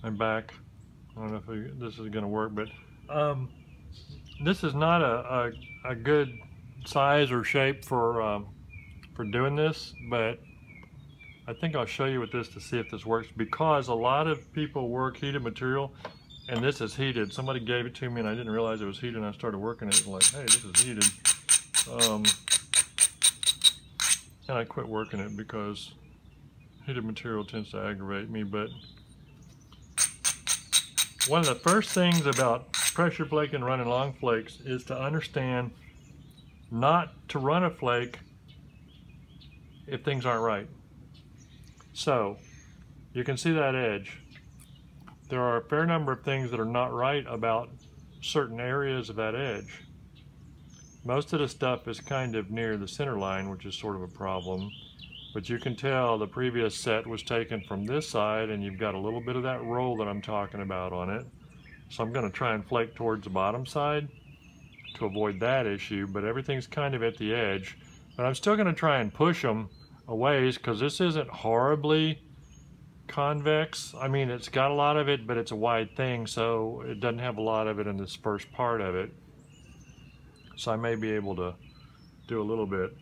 I'm back. I don't know if this is going to work, but this is not a good size or shape for doing this, but I think I'll show you with this to see if this works, because a lot of people work heated material, and this is heated. Somebody gave it to me and I didn't realize it was heated, and I started working it and like, hey, this is heated. And I quit working it because heated material tends to aggravate me. But one of the first things about pressure flaking, running long flakes, is to understand not to run a flake if things aren't right. So you can see that edge. There are a fair number of things that are not right about certain areas of that edge. Most of the stuff is kind of near the center line, which is sort of a problem. But you can tell the previous set was taken from this side, and you've got a little bit of that roll that I'm talking about on it. So I'm going to try and flake towards the bottom side to avoid that issue, but everything's kind of at the edge. But I'm still going to try and push them a ways, because this isn't horribly convex. I mean, it's got a lot of it, but it's a wide thing, so it doesn't have a lot of it in this first part of it. So I may be able to do a little bit.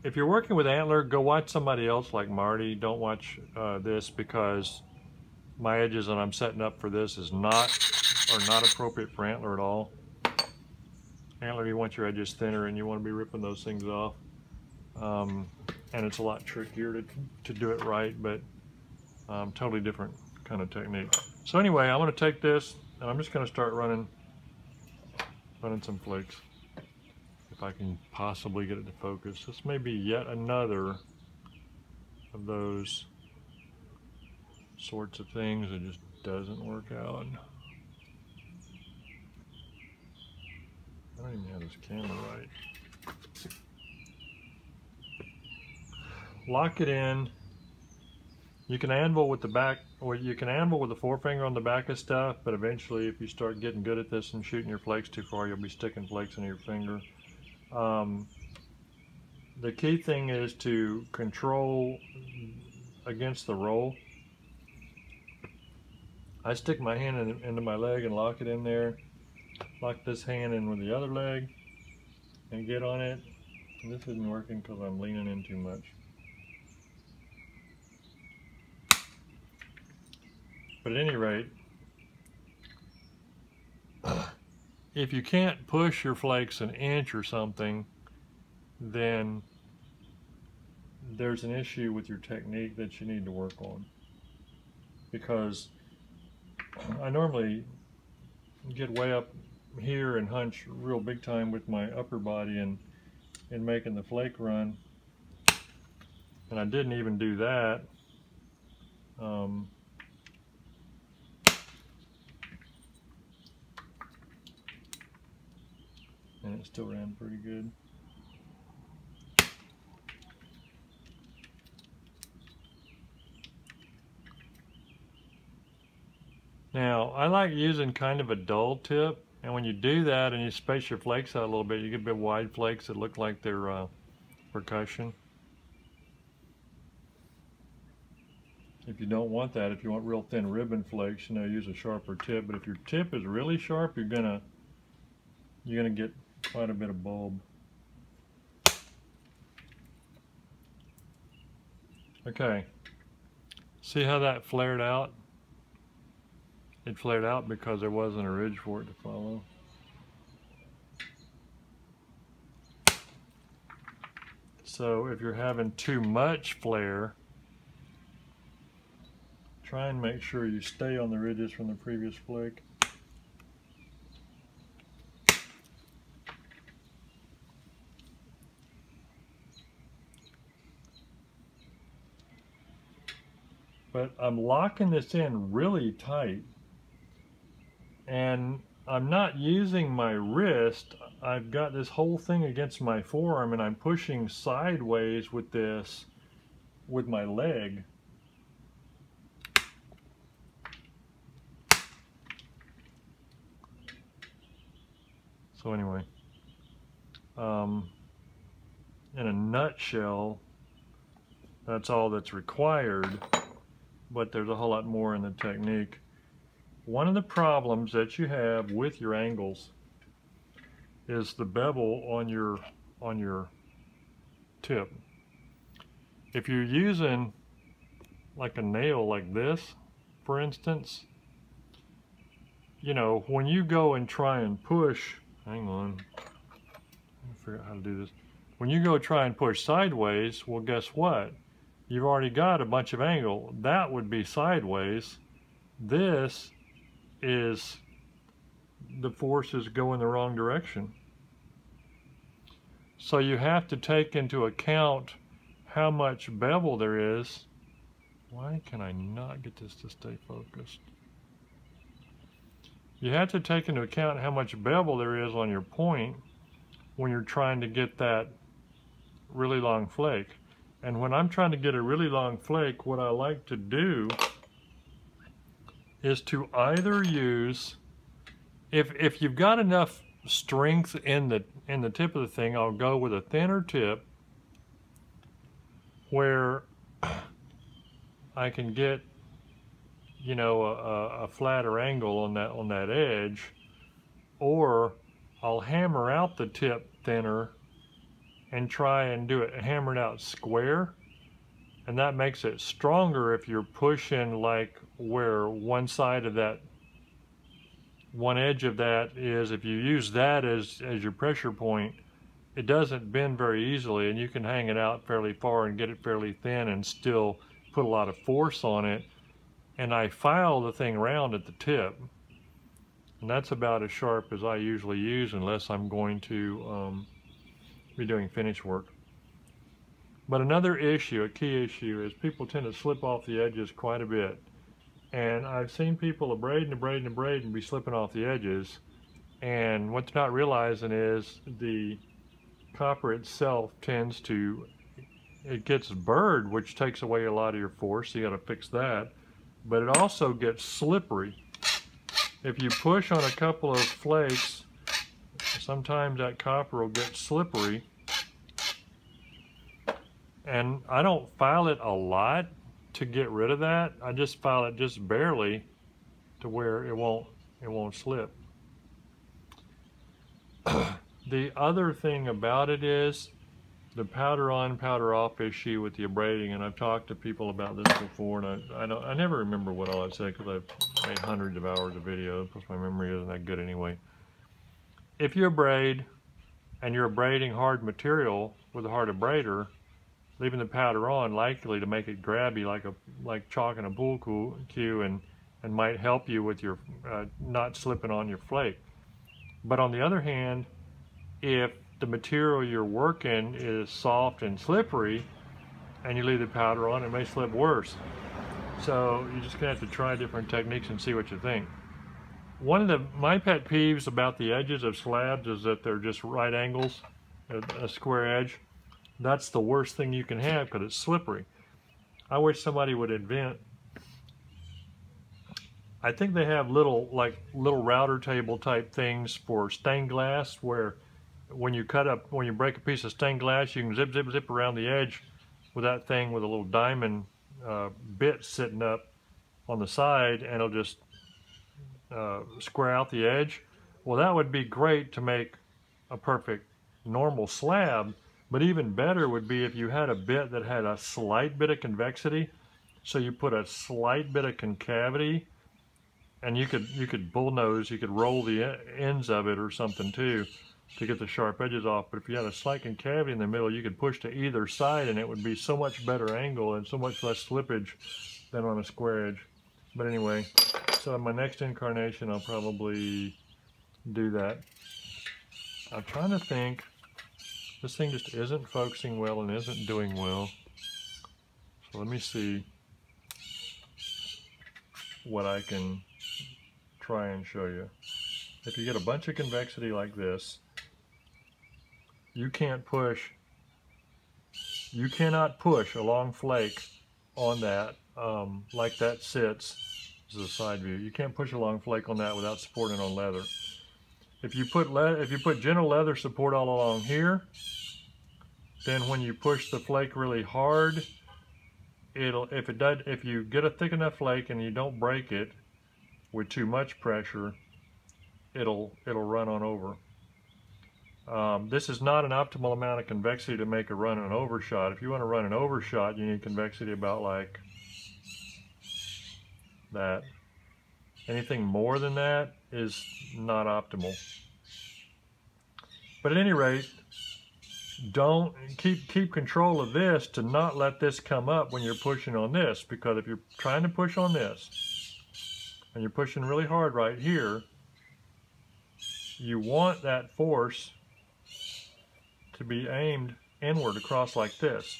If you're working with antler, go watch somebody else like Marty. Don't watch this, because my edges that I'm setting up for this are not appropriate for antler at all. Antler, you want your edges thinner and you want to be ripping those things off. And it's a lot trickier to do it right, but totally different kind of technique. So anyway, I'm going to take this and I'm just going to start running some flakes. If I can possibly get it to focus. This may be yet another of those sorts of things that just doesn't work out. I don't even have this camera right. Lock it in. You can anvil with the back, or you can anvil with the forefinger on the back of stuff, but eventually if you start getting good at this and shooting your flakes too far, you'll be sticking flakes in your finger. The key thing is to control against the roll. I stick my hand into my leg and lock it in there, lock this hand in with the other leg and get on it. And this isn't working because I'm leaning in too much. But at any rate, if you can't push your flakes an inch or something, then there's an issue with your technique that you need to work on. Because I normally get way up here and hunch real big time with my upper body and making the flake run. And I didn't even do that. And it still ran pretty good. Now, I like using kind of a dull tip, and when you do that and you space your flakes out a little bit, you get a bit wide flakes that look like they're percussion. If you don't want that, if you want real thin ribbon flakes, you know, use a sharper tip. But if your tip is really sharp, you're gonna get quite a bit of bulb. Okay, see how that flared out? It flared out because there wasn't a ridge for it to follow. So if you're having too much flare, try and make sure you stay on the ridges from the previous flake. But I'm locking this in really tight, and I'm not using my wrist. I've got this whole thing against my forearm, and I'm pushing sideways with this with my leg. So anyway, in a nutshell, that's all that's required. but there's a whole lot more in the technique. One of the problems that you have with your angles is the bevel on your tip. If you're using like a nail like this, for instance, you know, when you go and try and push, hang on, let me figure out how to do this. When you go try and push sideways, well, guess what? You've already got a bunch of angle. That would be sideways. This is, the forces go in the wrong direction. So you have to take into account how much bevel there is. Why can I not get this to stay focused? You have to take into account how much bevel there is on your point when you're trying to get that really long flake. And when I'm trying to get a really long flake, what I like to do is to either use, if you've got enough strength in the tip of the thing, I'll go with a thinner tip where I can get, you know, a flatter angle on that edge, or I'll hammer out the tip thinner and try and do it, hammer it out square, and that makes it stronger if you're pushing like where one side of that, one edge of that is. If you use that as your pressure point, it doesn't bend very easily, and you can hang it out fairly far and get it fairly thin and still put a lot of force on it. And I file the thing round at the tip, and that's about as sharp as I usually use unless I'm going to be doing finish work. But another issue, a key issue, is people tend to slip off the edges quite a bit. And I've seen people abrade and be slipping off the edges, and what they're not realizing is the copper itself tends to, it gets burred, which takes away a lot of your force, so you got to fix that. But it also gets slippery. If you push on a couple of flakes, sometimes that copper will get slippery. And I don't file it a lot to get rid of that. I just file it just barely to where it won't slip. The other thing about it is the powder on, powder off issue with the abrading, and I've talked to people about this before, and I never remember what all I've said because I've made hundreds of hours of video, because my memory isn't that good anyway. If you abrade and you're abrading hard material with a hard abrader, leaving the powder on likely to make it grabby like chalk in a pool cue, and might help you with your not slipping on your flake. But on the other hand, if the material you're working is soft and slippery and you leave the powder on, it may slip worse. So you're just gonna have to try different techniques and see what you think. One of my pet peeves about the edges of slabs is that they're just right angles, a square edge. That's the worst thing you can have because it's slippery. I wish somebody would invent, I think they have little router table type things for stained glass, where when you break a piece of stained glass, you can zip around the edge with that thing with a little diamond bit sitting up on the side, and it'll just square out the edge. Well, that would be great to make a perfect normal slab, but even better would be if you had a bit that had a slight bit of convexity. So you put a slight bit of concavity, and you could bullnose, you could roll the ends of it or something too to get the sharp edges off. But if you had a slight concavity in the middle, you could push to either side, and it would be so much better angle and so much less slippage than on a square edge. But anyway, so in my next incarnation, I'll probably do that. I'm trying to think. This thing just isn't focusing well and isn't doing well. So let me see what I can try and show you. If you get a bunch of convexity like this, you cannot push a long flake on that like that sits. This is a side view. You can't push a long flake on that without supporting on leather. If you put gentle leather support all along here, then when you push the flake really hard, if you get a thick enough flake and you don't break it with too much pressure, it'll run on over. This is not an optimal amount of convexity to make a run an overshot. If you want to run an overshot, you need convexity about like that. Anything more than that is not optimal. But at any rate, don't keep control of this to not let this come up when you're pushing on this, because if you're trying to push on this and you're pushing really hard right here, you want that force to be aimed inward across like this.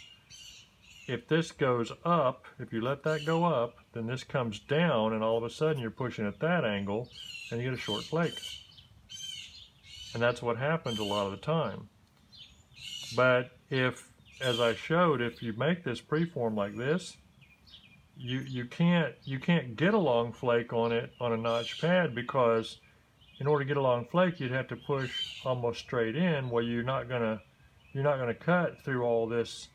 If this goes up, if you let that go up, then this comes down and all of a sudden you're pushing at that angle and you get a short flake. And that's what happens a lot of the time. But if, as I showed, if you make this preform like this, you can't get a long flake on it on a notch pad, because in order to get a long flake you'd have to push almost straight in. Well, you're not gonna cut through all this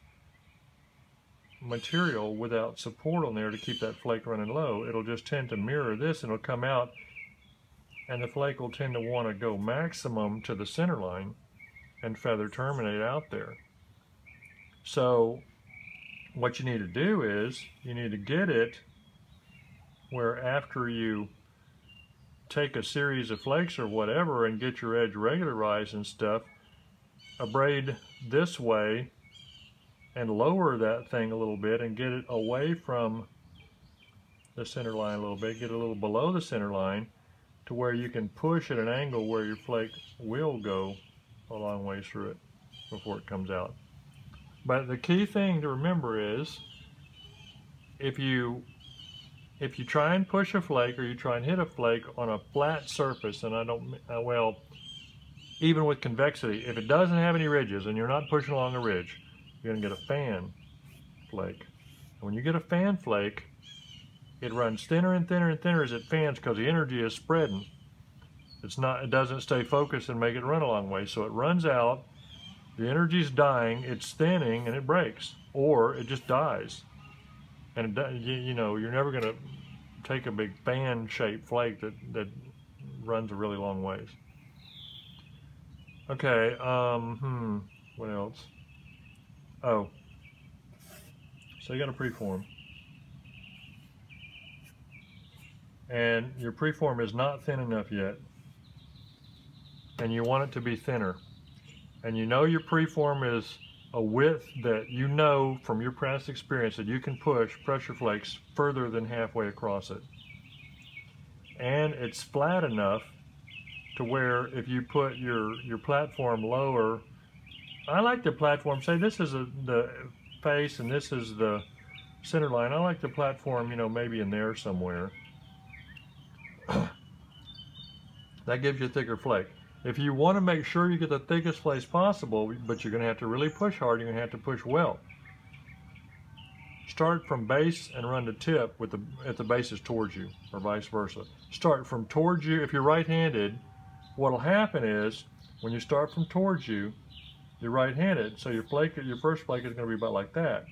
material without support on there to keep that flake running low. It'll just tend to mirror this and it'll come out, and the flake will tend to want to go maximum to the center line and feather terminate out there. So what you need to do is you need to get it where after you take a series of flakes or whatever and get your edge regularized and stuff, abrade this way and lower that thing a little bit and get it away from the center line a little bit, get it a little below the center line to where you can push at an angle where your flake will go a long ways through it before it comes out. But the key thing to remember is if you try and push a flake or you try and hit a flake on a flat surface, and well, even with convexity, if it doesn't have any ridges and you're not pushing along a ridge, you're going to get a fan flake. And when you get a fan flake, it runs thinner and thinner and thinner as it fans because the energy is spreading. It doesn't stay focused and make it run a long way. So it runs out, the energy's dying, it's thinning, and it breaks. Or it just dies. And you know, you're never going to take a big fan-shaped flake that runs a really long ways. Okay, what else? Oh, so you got a preform. And your preform is not thin enough yet. And you want it to be thinner. And you know your preform is a width that you know from your past experience that you can push pressure flakes further than halfway across it. And it's flat enough to where if you put your platform lower, I like the platform, say this is the face and this is the center line. I like the platform, you know, maybe in there somewhere. That gives you a thicker flake. If you want to make sure you get the thickest flakes possible, but you're going to have to really push hard, you're going to have to push well. Start from base and run to tip if the base is towards you, or vice versa. Start from towards you. If you're right-handed, what'll happen is when you start from towards you, you're right-handed, so your first flake is going to be about like that.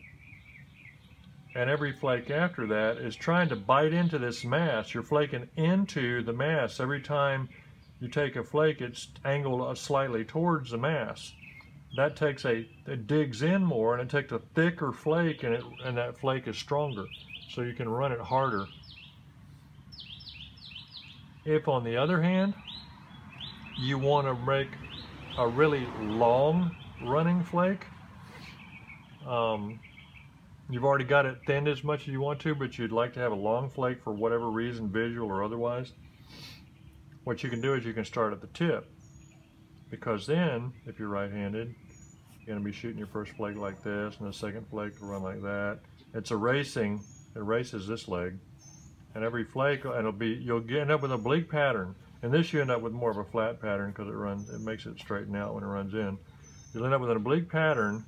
And every flake after that is trying to bite into this mass. You're flaking into the mass. Every time you take a flake, it's angled slightly towards the mass. That it digs in more, and it takes a thicker flake, and that flake is stronger, so you can run it harder. If, on the other hand, you want to make a really long running flake, you've already got it thinned as much as you want to, but you'd like to have a long flake for whatever reason, visual or otherwise, what you can do is you can start at the tip, because then, if you're right-handed, you're going to be shooting your first flake like this, and the second flake will run like that. It's erasing, it erases this leg, and every flake, and you'll end up with an oblique pattern. And this you end up with more of a flat pattern because it makes it straighten out when it runs in. You'll end up with an oblique pattern,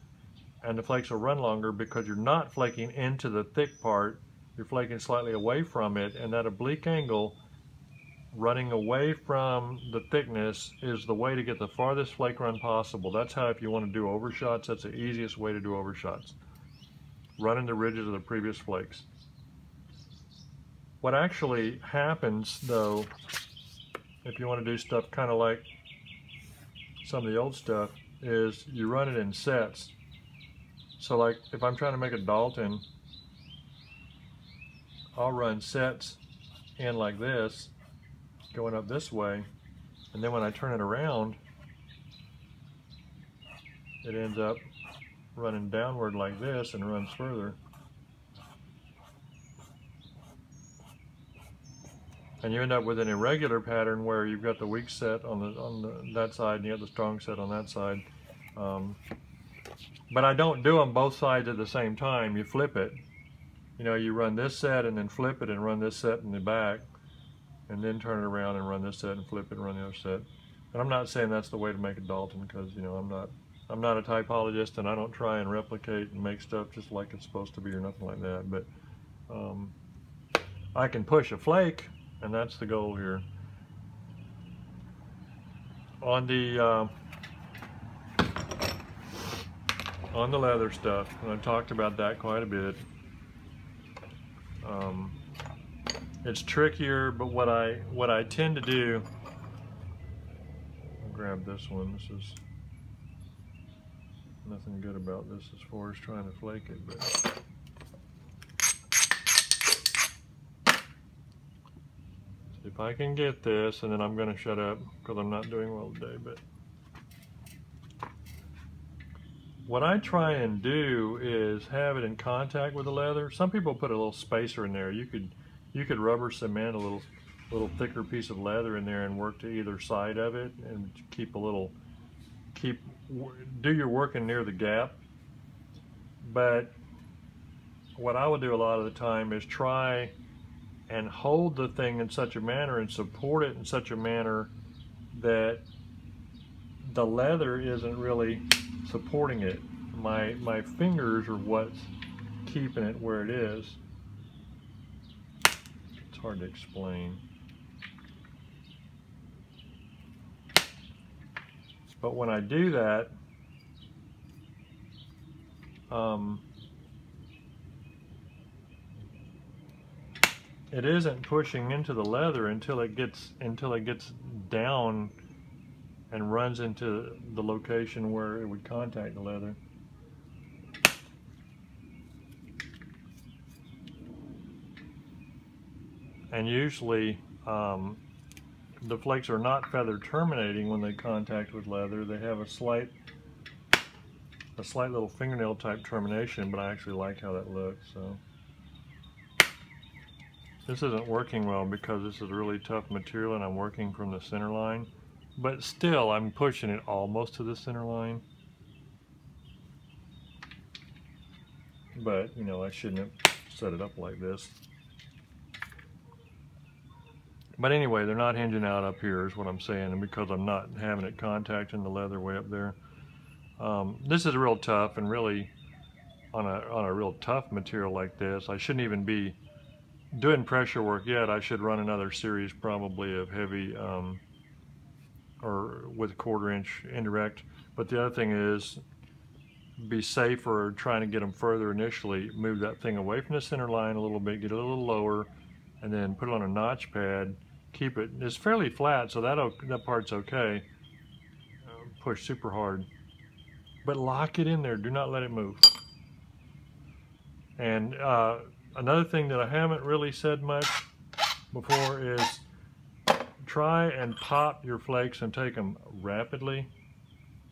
and the flakes will run longer because you're not flaking into the thick part, you're flaking slightly away from it, and that oblique angle running away from the thickness is the way to get the farthest flake run possible. That's how, if you want to do overshots, that's the easiest way to do overshots. running the ridges of the previous flakes. What actually happens though, if you want to do stuff kind of like some of the old stuff, is you run it in sets. So like if I'm trying to make a Dalton, I'll run sets in like this, going up this way, and then when I turn it around, it ends up running downward like this and runs further. And you end up with an irregular pattern where you've got the weak set on that side and you have the strong set on that side. But I don't do them both sides at the same time. You flip it. You know, you run this set and then flip it and run this set in the back, and then turn it around and run this set and flip it and run the other set. And I'm not saying that's the way to make a Dalton, because you know I'm not a typologist and I don't try and replicate and make stuff just like it's supposed to be or nothing like that. But I can push a flake, and that's the goal here. On the leather stuff, and I've talked about that quite a bit. It's trickier, but what I tend to do, I'll grab this one. This is nothing good about this as far as trying to flake it, but if I can get this, and then I'm going to shut up because I'm not doing well today. But what I try and do is have it in contact with the leather. Some people put a little spacer in there. You could rubber cement a little thicker piece of leather in there and work to either side of it and do your working near the gap. But what I would do a lot of the time is try and hold the thing in such a manner and support it in such a manner that the leather isn't really supporting it. My fingers are what's keeping it where it is. It's hard to explain. But when I do that, it isn't pushing into the leather until it gets down and runs into the location where it would contact the leather. And usually the flakes are not feather terminating when they contact with leather. They have a slight little fingernail type termination, but I actually like how that looks. So this isn't working well because this is really tough material and I'm working from the center line, but still I'm pushing it almost to the center line. But you know, I shouldn't have set it up like this. But anyway, they're not hinging out up here is what I'm saying, and because I'm not having it contacting the leather way up there. This is real tough, and really on a real tough material like this, I shouldn't even be doing pressure work yet. I should run another series probably of heavy or with 1/4 inch indirect. But the other thing is, be safer trying to get them further initially. Move that thing away from the center line a little bit, get it a little lower, and then put it on a notch pad. Keep it, it's fairly flat, so that part's okay. Push super hard, but lock it in there. Do not let it move. And another thing that I haven't really said much before is try and pop your flakes and take them rapidly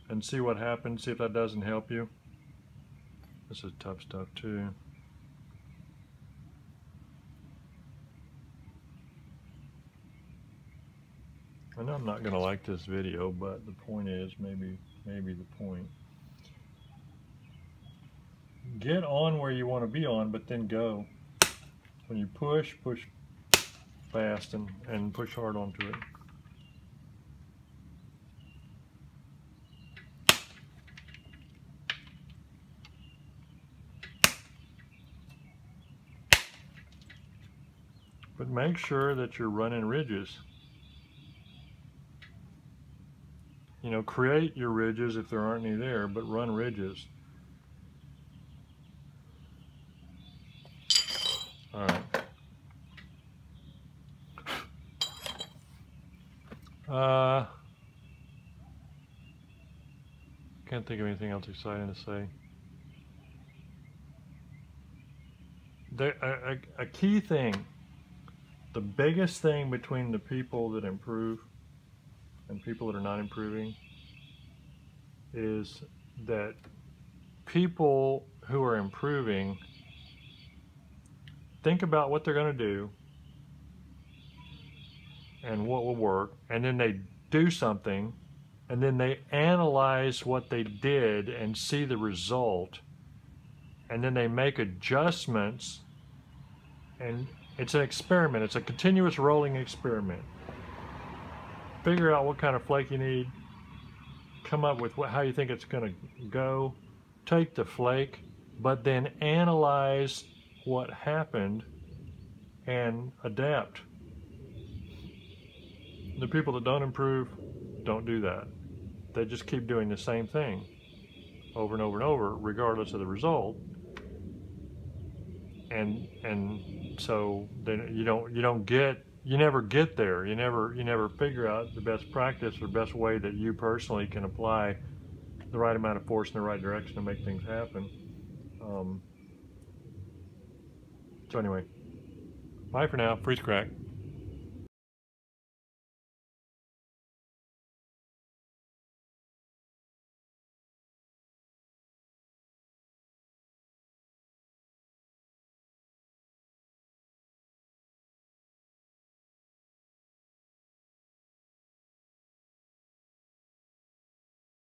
and see what happens. See if that doesn't help you. This is tough stuff too. I know I'm not going to like this video, but the point is, maybe the point. Get on where you want to be on, but then go. When you push fast and push hard onto it. But make sure that you're running ridges. You know, create your ridges if there aren't any there, but run ridges. Can't think of anything else exciting to say. A key thing, the biggest thing between the people that improve and people that are not improving is that people who are improving think about what they're going to do and what will work, and then they do something, and then they analyze what they did and see the result, and then they make adjustments, and it's an experiment. It's a continuous rolling experiment. Figure out what kind of flake you need, come up with how you think it's going to go, take the flake, but then analyze what happened and adapt. The people that don't improve don't do that. They just keep doing the same thing over and over and over, regardless of the result. And so then you never get there. You never figure out the best practice or best way that you personally can apply the right amount of force in the right direction to make things happen. So anyway, bye for now. Freeze crack.